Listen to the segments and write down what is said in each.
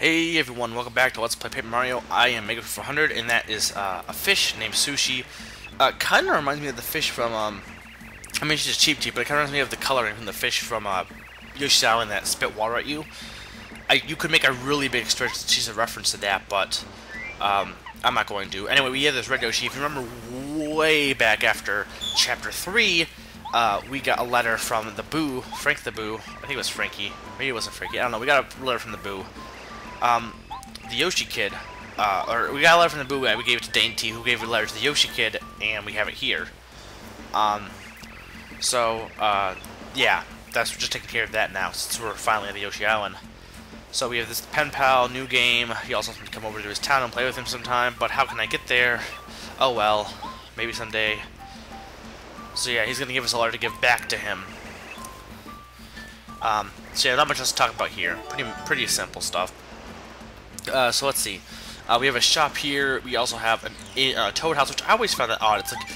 Hey everyone, welcome back to Let's Play Paper Mario. I am Mega400, and that is a fish named Sushi. Kind of reminds me of the fish from, I mean, she's just cheap, but it kind of reminds me of the coloring from the fish from Yoshi's Island that spit water at you. You could make a really big stretch to choose a reference to that, but I'm not going to. Anyway, we have this red Yoshi. If you remember way back after Chapter 3, we got a letter from the Boo, Frank the Boo. I think it was Frankie. Maybe it wasn't Frankie. I don't know. We got a letter from the Boo. The Yoshi kid, or we got a letter from the Boo, and we gave it to Dainty, who gave a letter to the Yoshi kid, and we have it here. Yeah, that's just taking care of that now, since we're finally at the Yoshi Island. So we have this pen pal, new game. He also wants me to come over to his town and play with him sometime, but how can I get there? Oh well, maybe someday. So yeah, he's gonna give us a letter to give back to him. So yeah, not much else to talk about here. Pretty simple stuff. So let's see. We have a shop here. We also have a Toad House, which I always found that odd. It's like,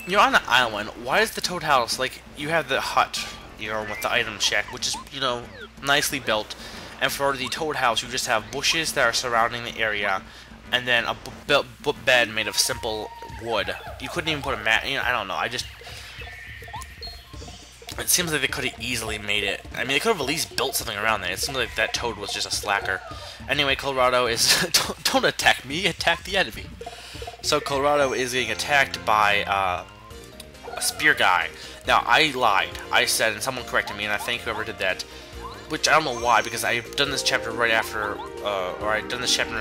you're on an island. Why is the Toad House, like, you have the hut, you know, with the item shack, which is, you know, nicely built. And for the Toad House, you just have bushes that are surrounding the area, and then a bed made of simple wood. You couldn't even put a mat, you know, I don't know. It seems like they could have easily made it. I mean, they could have at least built something around there. It seems like that Toad was just a slacker. Anyway, Kolorado is... don't attack me, attack the enemy. So Kolorado is getting attacked by a spear guy. Now, I lied. I said, and someone corrected me, and I thank whoever did that. Which I don't know why, because I've done this chapter right after, or I'd done this chapter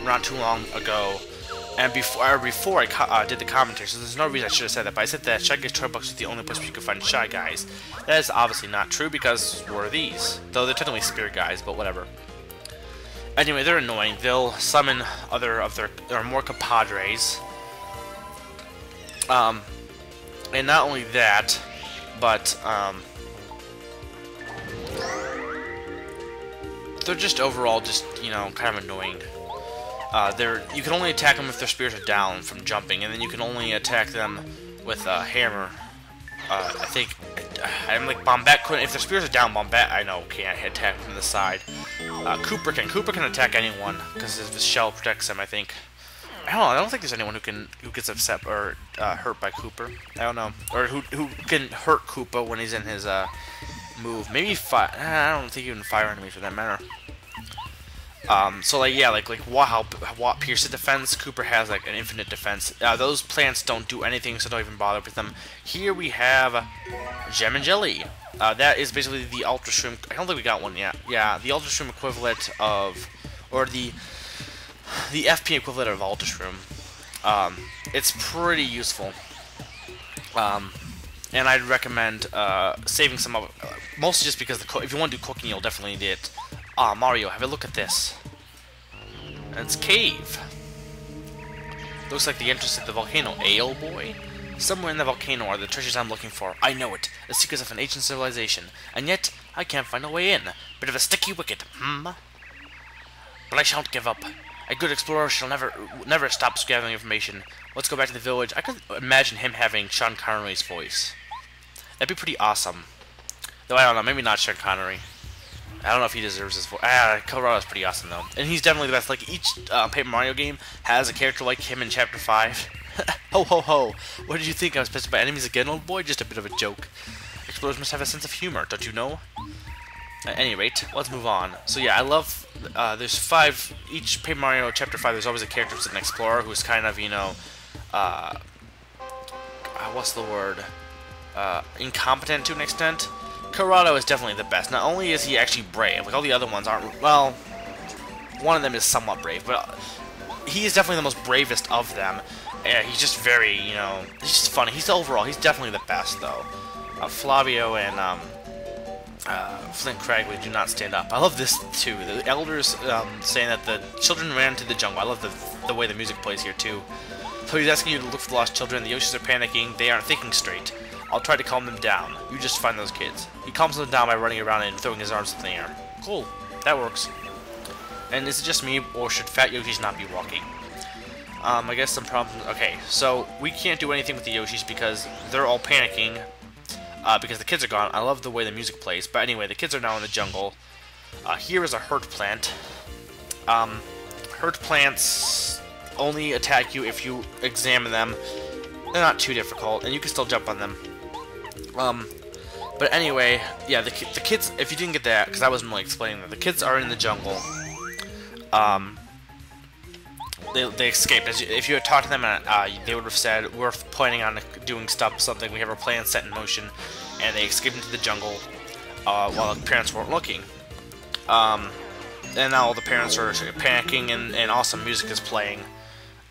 not too long ago. And before I did the commentary, so there's no reason I should have said that, but I said that Shy Guys Toy Box is the only place where you can find Shy Guys. That is obviously not true, because we're these. Though they're technically spirit guys, but whatever. Anyway, they're annoying. They'll summon other of their more compadres. And not only that, but, they're just overall just, you know, kind of annoying. You can only attack them if their spears are down from jumping, and then you can only attack them with a hammer. I think I'm like Bombat couldn't. If their spears are down, Bombat I know can't attack from the side. Cooper can attack anyone because the shell protects him. I think. I don't think there's anyone who gets upset or hurt by Cooper. I don't know, or who can hurt Koopa when he's in his move. Maybe fire. I don't think even fire enemies for that matter. So like yeah, like how Pierce's defense, Cooper has like an infinite defense. Those plants don't do anything, so don't even bother with them. Here we have Gem and Jelly. That is basically the Ultra Shroom. I don't think we got one yet. Yeah, the Ultra Shroom equivalent of, or the FP equivalent of Ultra Shroom. It's pretty useful. And I'd recommend saving some of it, mostly just because if you want to do cooking, you'll definitely need it. Mario, have a look at this. And it's cave. Looks like the entrance to the volcano, old boy? Somewhere in the volcano are the treasures I'm looking for. I know it. The secrets of an ancient civilization. And yet, I can't find a way in. Bit of a sticky wicket, But I shan't give up. A good explorer shall never stop gathering information. Let's go back to the village. I could imagine him having Sean Connery's voice. That'd be pretty awesome. Though I don't know, maybe not Sean Connery. I don't know if he deserves his voice. Colorado's pretty awesome, though. And he's definitely the best. Like, each Paper Mario game has a character like him in Chapter 5. Ho, ho, ho. What did you think? I was pissed by enemies again, old boy? Just a bit of a joke. Explorers must have a sense of humor, don't you know? At any rate, let's move on. So, yeah, I love... there's 5... Each Paper Mario Chapter 5, there's always a character who's an explorer who's kind of, you know... what's the word? Incompetent to an extent. Kolorado is definitely the best. Not only is he actually brave, like all the other ones aren't, well, one of them is somewhat brave, but he is definitely the most bravest of them. He's just very, you know, he's just funny. He's definitely the best, though. Flavio and Flint Cragley do not stand up. I love this, too. The elders saying that the children ran into the jungle. I love the way the music plays here, too. So he's asking you to look for the lost children. The Yoshis are panicking. They aren't thinking straight. I'll try to calm them down. You just find those kids. He calms them down by running around and throwing his arms in the air. Cool. That works. And is it just me, or should Fat Yoshis not be walking? I guess some problems... Okay, so we can't do anything with the Yoshis because they're all panicking. Because the kids are gone. I love the way the music plays. But anyway, the kids are now in the jungle. Here is a hurt plant. Hurt plants only attack you if you examine them. They're not too difficult, and you can still jump on them. But anyway, yeah, the kids, if you didn't get that, because I wasn't really explaining that, the kids are in the jungle. They escaped. If you had talked to them, they would have said, we're planning on doing something, we have our plan set in motion, and they escaped into the jungle while the parents weren't looking. And now all the parents are panicking, and awesome music is playing.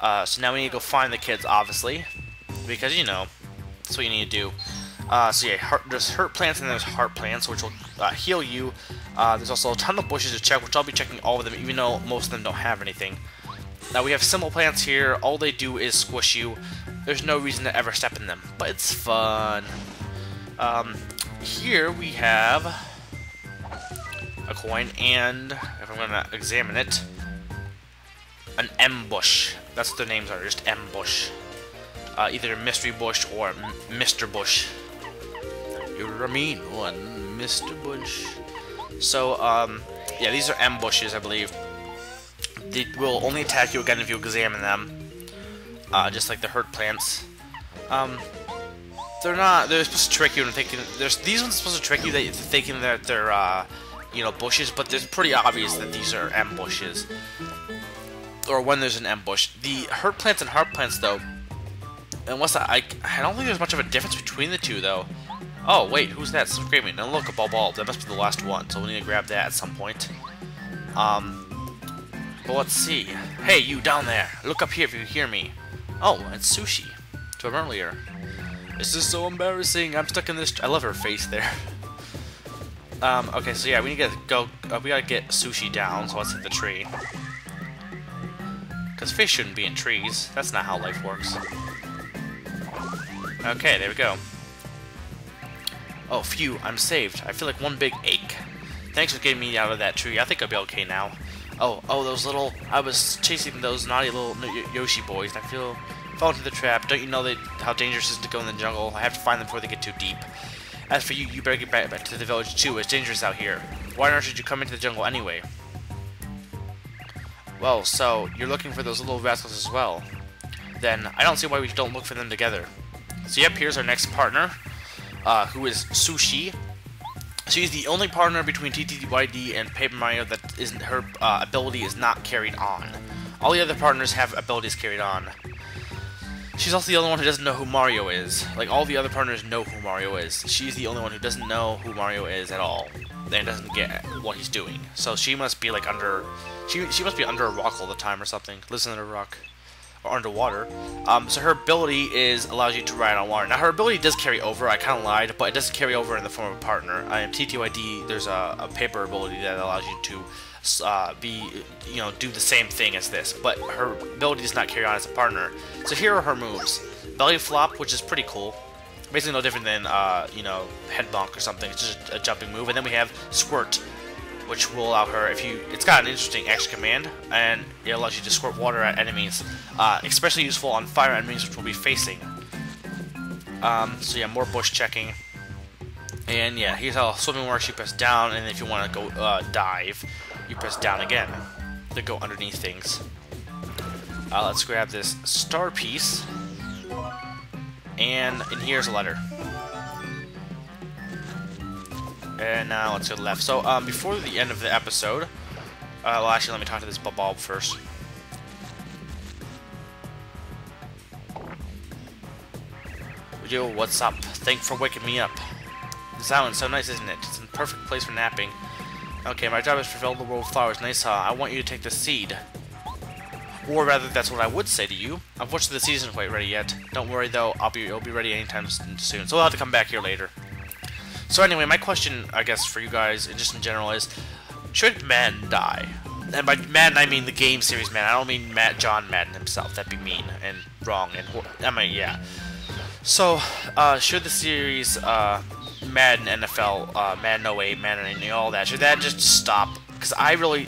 So now we need to go find the kids, obviously, because, you know, that's what you need to do. So yeah, there's hurt plants and there's heart plants, which will heal you. There's also a ton of bushes to check, which I'll be checking all of them, even though most of them don't have anything. Now we have simple plants here. All they do is squish you. There's no reason to ever step in them, but it's fun. Here we have a coin, and if I'm gonna examine it, an ambush. That's what their names are, just ambush. Either Mystery Bush or Mr. Bush. You're a mean one, Mr. Bush. So, yeah, these are ambushes, I believe. They will only attack you again if you examine them, just like the hurt plants. They're supposed to trick you into thinking, these ones are supposed to trick you that thinking that they're, you know, bushes, but it's pretty obvious that these are ambushes. Or when there's an ambush. The hurt plants and heart plants, though, unless I don't think there's much of a difference between the two, though. Oh, wait, who's that screaming? Now look, a bulb. That must be the last one, so we need to grab that at some point. But let's see. Hey, you down there! Look up here if you hear me. Oh, it's Sushi. From earlier. This is so embarrassing. I'm stuck in this. I love her face there. Okay, so yeah, we need to we gotta get Sushi down. So let's hit the tree. Because fish shouldn't be in trees. That's not how life works. Okay, there we go. Oh, phew, I'm saved. I feel like one big ache. Thanks for getting me out of that tree. I think I'll be okay now. Oh, those little... I was chasing those naughty little Yoshi boys, and I fell into the trap. Don't you know how dangerous it is to go in the jungle? I have to find them before they get too deep. As for you, you better get back to the village too. It's dangerous out here. Why on earth should you come into the jungle anyway? Well, so, you're looking for those little rascals as well. Then, I don't see why we don't look for them together. So yep, here's our next partner, who is Sushi. She's the only partner between TTYD and Paper Mario that isn't her ability is not carried on. All the other partners have abilities carried on. She's also the only one who doesn't know who Mario is. Like, all the other partners know who Mario is. She's the only one who doesn't know who Mario is at all. And doesn't get what he's doing. So she must be like under... She must be under a rock all the time or something. Lives under a rock. Or underwater. So her ability allows you to ride on water. Now her ability does carry over, I kind of lied, but it doesn't carry over in the form of a partner. In TTYD, there's a paper ability that allows you to do the same thing as this, but her ability does not carry on as a partner. So here are her moves. Belly flop, which is pretty cool. Basically no different than, head bonk or something. It's just a jumping move. And then we have squirt, which will allow her, it's got an interesting extra command, and it allows you to squirt water at enemies, especially useful on fire enemies, which we'll be facing. So yeah, more bush checking. And yeah, here's how swimming works. You press down, and if you want to go dive, you press down again to go underneath things. Let's grab this star piece, and here's a letter. And now let's go left. So, before the end of the episode, well, actually, let me talk to this bulb first. Yo, what's up? Thanks for waking me up. This island's so nice, isn't it? It's a perfect place for napping. Okay, my job is to fill the world with flowers. Nice, huh? I want you to take the seed. Or rather, that's what I would say to you. Unfortunately, the seed isn't quite ready yet. Don't worry, though. It'll be ready anytime soon. So we'll have to come back here later. So anyway, my question, I guess, for you guys, just in general, is, should Madden die? And by Madden, I mean the game series Madden. I don't mean John Madden himself. That'd be mean and wrong. Yeah. So, should the series Madden NFL, Madden 08, Madden, all that, should that just stop? Because the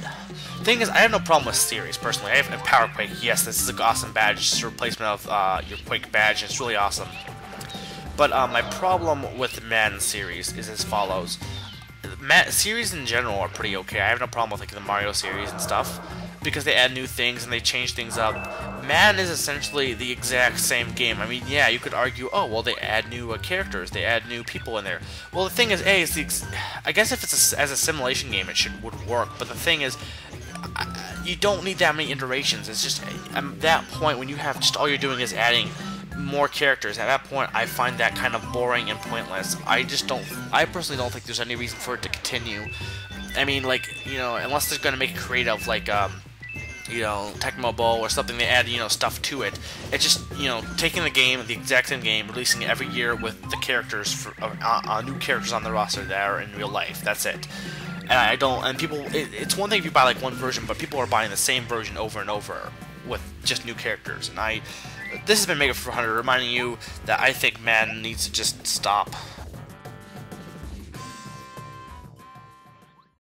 thing is, I have no problem with series, personally. I have Power Quake. Yes, this is an awesome badge. It's a replacement of your Quake badge. It's really awesome. But my problem with the Madden series is as follows. Series in general are pretty okay. I have no problem with like the Mario series and stuff. because they add new things and they change things up. Madden is essentially the exact same game. I mean, yeah, you could argue, oh, well, they add new characters, they add new people in there. Well, the thing is, I guess if it's as a simulation game, it would work. But the thing is, you don't need that many iterations. It's just at that point when you have just all you're doing is adding more characters. At that point, I find that kind of boring and pointless. I personally don't think there's any reason for it to continue. I mean, like, you know, unless they're going to make it creative, like, you know, Tecmo Bowl or something, they add, you know, stuff to it. It's just, you know, taking the exact same game, releasing it every year with the characters, new characters on the roster that are in real life. That's it. And people, it's one thing if you buy, like, one version, but people are buying the same version over and over with just new characters. And this has been Mega 400 reminding you that I think Madden needs to just stop.